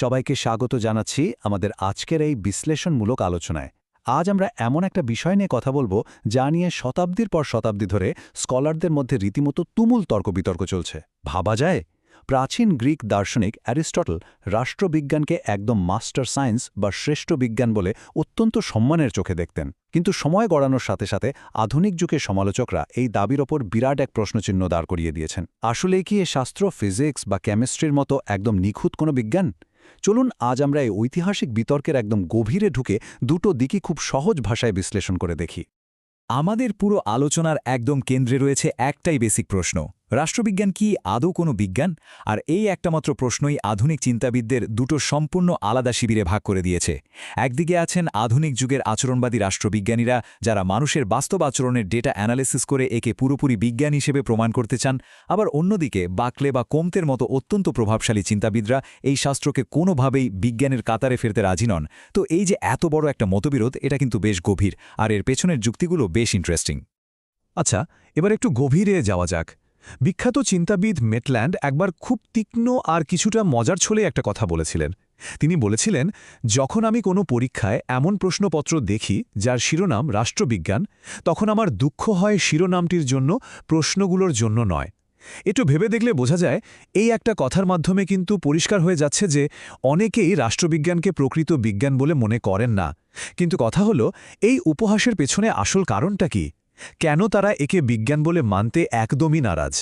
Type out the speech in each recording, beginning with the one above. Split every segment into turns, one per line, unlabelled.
সবাইকে স্বাগত জানাচ্ছি আমাদের আজকের এই বিশ্লেষণমূলক আলোচনায়। আজ আমরা এমন একটা বিষয় নিয়ে কথা বলবো যা নিয়ে শতাব্দীর পর শতাব্দী ধরে স্কলারদের মধ্যে রীতিমতো তুমুল তর্ক-বিতর্ক চলছে। ভাবা যায়, প্রাচীন গ্রিক দার্শনিক অ্যারিস্টটল রাষ্ট্রবিজ্ঞানকে একদম মাস্টার সায়েন্স বা শ্রেষ্ঠ বিজ্ঞান বলে অত্যন্ত সম্মানের চোখে দেখতেন। কিন্তু সময় গড়ানোর সাথে সাথে আধুনিক যুগের সমালোচকরা এই দাবির ওপর বিরাট এক প্রশ্নচিহ্ন দাঁড় করিয়ে দিয়েছেন। আসলেই কি এ শাস্ত্র ফিজিক্স বা কেমিস্ট্রির মতো একদম নিখুঁত কোনো বিজ্ঞান? চলুন আজ আমরা এই ঐতিহাসিক বিতর্কের একদম গভীরে ঢুকে দুটো দিকই খুব সহজ ভাষায় বিশ্লেষণ করে দেখি।
আমাদের পুরো আলোচনার একদম কেন্দ্রে রয়েছে একটাই বেসিক প্রশ্ন, রাষ্ট্রবিজ্ঞান কি আদৌ কোনো বিজ্ঞান? আর এই একটামাত্র প্রশ্নই আধুনিক চিন্তাবিদদের দুটো সম্পূর্ণ আলাদা শিবিরে ভাগ করে দিয়েছে। একদিকে আছেন আধুনিক যুগের আচরণবাদী রাষ্ট্রবিজ্ঞানীরা, যারা মানুষের বাস্তব আচরণের ডেটা অ্যানালিসিস করে একে পুরোপুরি বিজ্ঞান হিসেবে প্রমাণ করতে চান। আবার অন্যদিকে বাকলে বা কোমতের মতো অত্যন্ত প্রভাবশালী চিন্তাবিদরা এই শাস্ত্রকে কোনোভাবেই বিজ্ঞানের কাতারে ফেরতে রাজি নন। তো এই যে এত বড় একটা মতবিরোধ, এটা কিন্তু বেশ গভীর, আর এর পেছনের যুক্তিগুলো বেশ ইন্টারেস্টিং।
আচ্ছা, এবার একটু গভীরে যাওয়া যাক। বিখ্যাত চিন্তাবিদ মেটল্যান্ড একবার খুব তীক্ষ্ণ আর কিছুটা মজার ছলে একটা কথা বলেছিলেন। তিনি বলেছিলেন, যখন আমি কোনো পরীক্ষায় এমন প্রশ্নপত্র দেখি যার শিরোনাম রাষ্ট্রবিজ্ঞান, তখন আমার দুঃখ হয় শিরোনামটির জন্য, প্রশ্নগুলোর জন্য নয়। একটু ভেবে দেখলে বোঝা যায়, এই একটা কথার মাধ্যমে কিন্তু পরিষ্কার হয়ে যাচ্ছে যে অনেকেই রাষ্ট্রবিজ্ঞানকে প্রকৃত বিজ্ঞান বলে মনে করেন না। কিন্তু কথা হলো, এই উপহাসের পেছনে আসল কারণটা কি? কেন তারা একে বিজ্ঞান বলে মানতে একদমই নারাজ?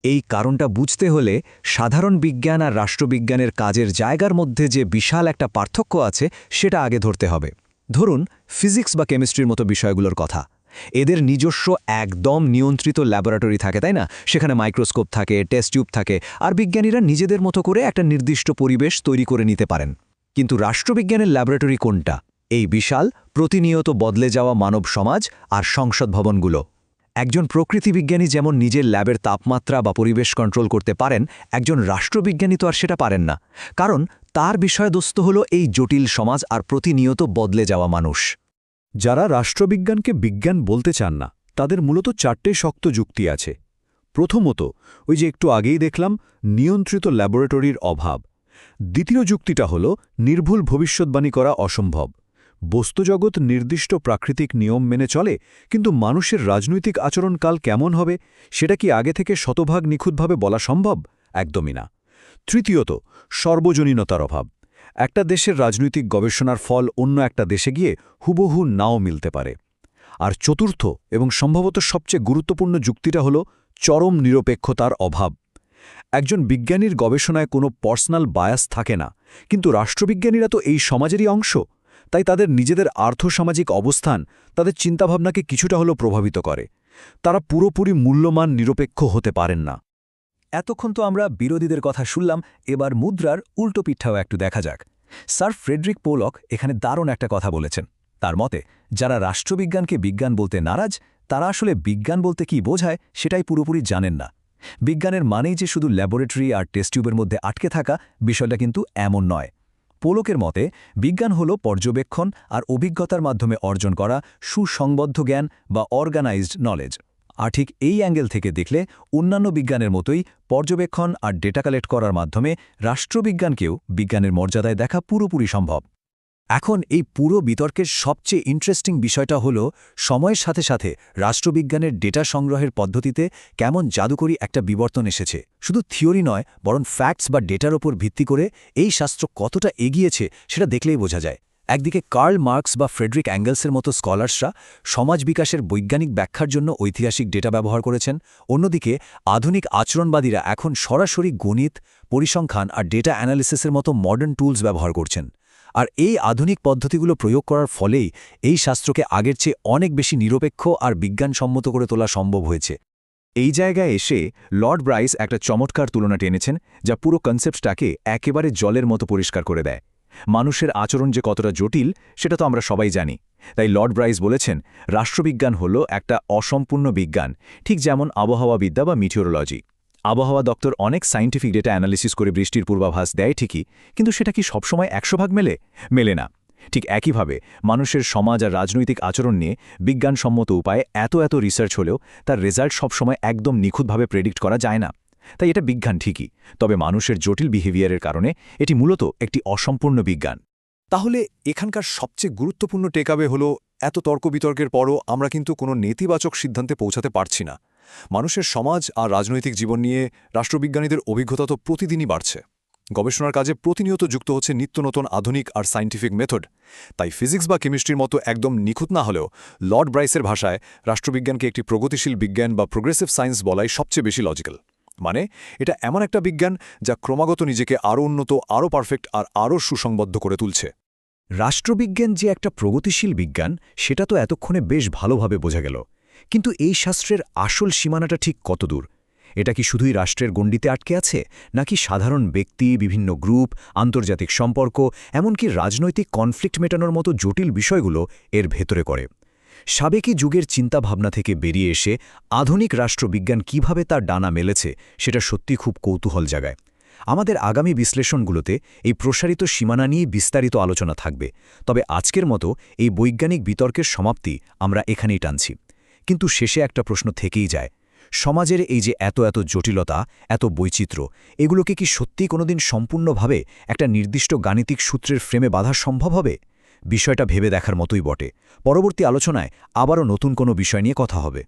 এই কারণটা বুঝতে হলে সাধারণ বিজ্ঞান আর রাষ্ট্রবিজ্ঞানের কাজের জায়গার মধ্যে যে বিশাল একটা পার্থক্য আছে সেটা আগে ধরতে হবে। ধরুন ফিজিক্স বা কেমিস্ট্রির মতো বিষয়গুলোর কথা। এদের নিজস্ব একদম নিয়ন্ত্রিত ল্যাবরেটরি থাকে, তাই না? সেখানে মাইক্রোস্কোপ থাকে, টেস্ট টিউব থাকে, আর বিজ্ঞানীরা নিজেদের মতো করে একটা নির্দিষ্ট পরিবেশ তৈরি করে নিতে পারেন। কিন্তু রাষ্ট্রবিজ্ঞানের ল্যাবরেটরি কোনটা? এই বিশাল, প্রতিনিয়ত বদলে যাওয়া মানব সমাজ আর সংসদ ভবনগুলো। একজন প্রকৃতিবিজ্ঞানী যেমন নিজের ল্যাবের তাপমাত্রা বা পরিবেশ কন্ট্রোল করতে পারেন, একজন রাষ্ট্রবিজ্ঞানী তো আর সেটা পারেন না। কারণ তার বিষয়বস্তু হল এই জটিল সমাজ আর প্রতিনিয়ত বদলে যাওয়া মানুষ।
যারা রাষ্ট্রবিজ্ঞানকে বিজ্ঞান বলতে চান না, তাদের মূলত চারটে শক্ত যুক্তি আছে। প্রথমত, ওই যে একটু আগেই দেখলাম, নিয়ন্ত্রিত ল্যাবরেটরির অভাব। দ্বিতীয় যুক্তিটা হল নির্ভুল ভবিষ্যদ্বাণী করা অসম্ভব। বস্তুজগৎ নির্দিষ্ট প্রাকৃতিক নিয়ম মেনে চলে, কিন্তু মানুষের রাজনৈতিক আচরণকাল কেমন হবে সেটা কি আগে থেকে শতভাগ নিখুঁতভাবে বলা সম্ভব? একদমই না। তৃতীয়ত, সর্বজনীনতার অভাব। একটা দেশের রাজনৈতিক গবেষণার ফল অন্য একটা দেশে গিয়ে হুবহু নাও মিলতে পারে। আর চতুর্থ এবং সম্ভবত সবচেয়ে গুরুত্বপূর্ণ যুক্তিটা হল চরম নিরপেক্ষতার অভাব। একজন বিজ্ঞানীর গবেষণায় কোনো পার্সোনাল বায়াস থাকে না, কিন্তু রাষ্ট্রবিজ্ঞানীরা তো এই সমাজেরই অংশ। তাই তাদের নিজেদের আর্থসামাজিক অবস্থান তাদের চিন্তাভাবনাকে কিছুটা হলেও প্রভাবিত করে। তারা পুরোপুরি মূল্যমান নিরপেক্ষ হতে পারেন না।
এতক্ষণ তো আমরা বিরোধীদের কথা শুনলাম, এবার মুদ্রার উল্টো পিঠটাও একটু দেখা যাক। স্যার ফ্রেডরিক পোলক এখানে দারুণ একটা কথা বলেছেন। তার মতে, যারা রাষ্ট্রবিজ্ঞানকে বিজ্ঞান বলতে নারাজ, তারা আসলে বিজ্ঞান বলতে কি বোঝায় সেটাই পুরোপুরি জানেন না। বিজ্ঞানের মানেই যে শুধু ল্যাবরেটরি আর টেস্ট টিউবের মধ্যে আটকে থাকা, বিষয়টা কিন্তু এমন নয়। পোলকের মতে বিজ্ঞান হল পর্যবেক্ষণ আর অভিজ্ঞতার মাধ্যমে অর্জন করা সুসংবদ্ধ জ্ঞান বা অর্গানাইজড নলেজ। আর ঠিক এই অ্যাঙ্গেল থেকে দেখলে অন্যান্য বিজ্ঞানের মতোই পর্যবেক্ষণ আর ডেটা কালেক্ট করার মাধ্যমে রাষ্ট্রবিজ্ঞানকেও বিজ্ঞানের মর্যাদায় দেখা পুরোপুরি সম্ভব। এখন এই পুরো বিতর্কের সবচেয়ে ইন্টারেস্টিং বিষয়টা হল, সময়ের সাথে সাথে রাষ্ট্রবিজ্ঞানের ডেটা সংগ্রহের পদ্ধতিতে কেমন জাদুকরী একটা বিবর্তন এসেছে। শুধু থিওরি নয়, বরং ফ্যাক্টস বা ডেটার ওপর ভিত্তি করে এই শাস্ত্র কতটা এগিয়েছে সেটা দেখলেই বোঝা যায়। একদিকে কার্ল মার্কস বা ফ্রেডরিক অ্যাঙ্গেলসের মতো স্কলার্সরা সমাজ বিকাশের বৈজ্ঞানিক ব্যাখ্যার জন্য ঐতিহাসিক ডেটা ব্যবহার করেছেন। অন্যদিকে আধুনিক আচরণবাদীরা এখন সরাসরি গণিত, পরিসংখ্যান আর ডেটা অ্যানালিসিসের মতো মডার্ন টুলস ব্যবহার করছেন। আর এই আধুনিক পদ্ধতিগুলো প্রয়োগ করার ফলেই এই শাস্ত্রকে আগের চেয়ে অনেক বেশি নিরপেক্ষ আর বিজ্ঞানসম্মত করে তোলা সম্ভব হয়েছে।
এই জায়গায় এসে লর্ড ব্রাইস একটা চমৎকার তুলনা টেনেছেন, যা পুরো কনসেপ্টটাকে একেবারে জলের মতো পরিষ্কার করে দেয়। মানুষের আচরণ যে কতটা জটিল সেটা তো আমরা সবাই জানি। তাই লর্ড ব্রাইস বলেছেন, রাষ্ট্রবিজ্ঞান হল একটা অসম্পূর্ণ বিজ্ঞান, ঠিক যেমন আবহাওয়াবিদ্যা বা মিটিওরোলজি। আবহাওয়া দপ্তর অনেক সায়েন্টিফিক ডেটা অ্যানালিসিস করে বৃষ্টির পূর্বাভাস দেয় ঠিকই, কিন্তু সেটা কি সবসময় 100% মেলে না। ঠিক একইভাবে মানুষের সমাজ আর রাজনৈতিক আচরণ নিয়ে বিজ্ঞানসম্মত উপায়ে এত রিসার্চ হলেও তার রেজাল্ট সবসময় একদম নিখুঁতভাবে প্রেডিক্ট করা যায় না।
তাই এটা বিজ্ঞান ঠিকই, তবে মানুষের জটিল বিহেভিয়ারের কারণে এটি মূলত একটি অসম্পূর্ণ বিজ্ঞান।
তাহলে এখানকার সবচেয়ে গুরুত্বপূর্ণ টেকআওয়ে হলো এত তর্ক বিতর্কের পরও আমরা কিন্তু কোনো নেতিবাচক সিদ্ধান্তে পৌঁছাতে পারছি না। মানুষের সমাজ আর রাজনৈতিক জীবন নিয়ে রাষ্ট্রবিজ্ঞানীদের অভিজ্ঞতা তো প্রতিদিনই বাড়ছে। গবেষণার কাজে প্রতিনিয়ত যুক্ত হচ্ছে নিত্য নতুন আধুনিক আর সায়েন্টিফিক মেথড। তাই ফিজিক্স বা কেমিস্ট্রির মতো একদম নিখুঁত না হলেও লর্ড ব্রাইসের ভাষায় রাষ্ট্রবিজ্ঞানকে একটি প্রগতিশীল বিজ্ঞান বা প্রোগ্রেসিভ সায়েন্স বলাই সবচেয়ে বেশি লজিক্যাল। মানে এটা এমন একটা বিজ্ঞান যা ক্রমাগত নিজেকে আরও উন্নত, আরও পারফেক্ট আর আরও সুসংবদ্ধ করে তুলছে।
রাষ্ট্রবিজ্ঞান যে একটা প্রগতিশীল বিজ্ঞান সেটা তো এতক্ষণে বেশ ভালোভাবে বোঝা গেল, কিন্তু এই শাস্ত্রের আসল সীমানাটা ঠিক কতদূর? এটা কি শুধুই রাষ্ট্রের গণ্ডিতে আটকে আছে, নাকি সাধারণ ব্যক্তি, বিভিন্ন গ্রুপ, আন্তর্জাতিক সম্পর্ক, এমনকি রাজনৈতিক কনফ্লিক্ট মেটানোর মতো জটিল বিষয়গুলো এর ভেতরে করে? সাবেকি যুগের চিন্তাভাবনা থেকে বেরিয়ে এসে আধুনিক রাষ্ট্রবিজ্ঞান কিভাবে তার ডানা মেলেছে সেটা সত্যি খুব কৌতূহল জাগায়। আমাদের আগামী বিশ্লেষণগুলোতে এই প্রসারিত সীমানা নিয়ে বিস্তারিত আলোচনা থাকবে, তবে আজকের মতো এই বৈজ্ঞানিক বিতর্কের সমাপ্তি আমরা এখানেই টানছি। কিন্তু শেষে একটা প্রশ্ন থেকেই যায়, সমাজের এই যে এত এত জটিলতা, এত বৈচিত্র্য, এগুলোকে কি সত্যিই কোনোদিন সম্পূর্ণভাবে একটা নির্দিষ্ট গাণিতিক সূত্রের ফ্রেমে বাঁধা সম্ভব হবে? বিষয়টা ভেবে দেখার মতোই বটে। পরবর্তী আলোচনায় আবারও নতুন কোনো বিষয় নিয়ে কথা হবে।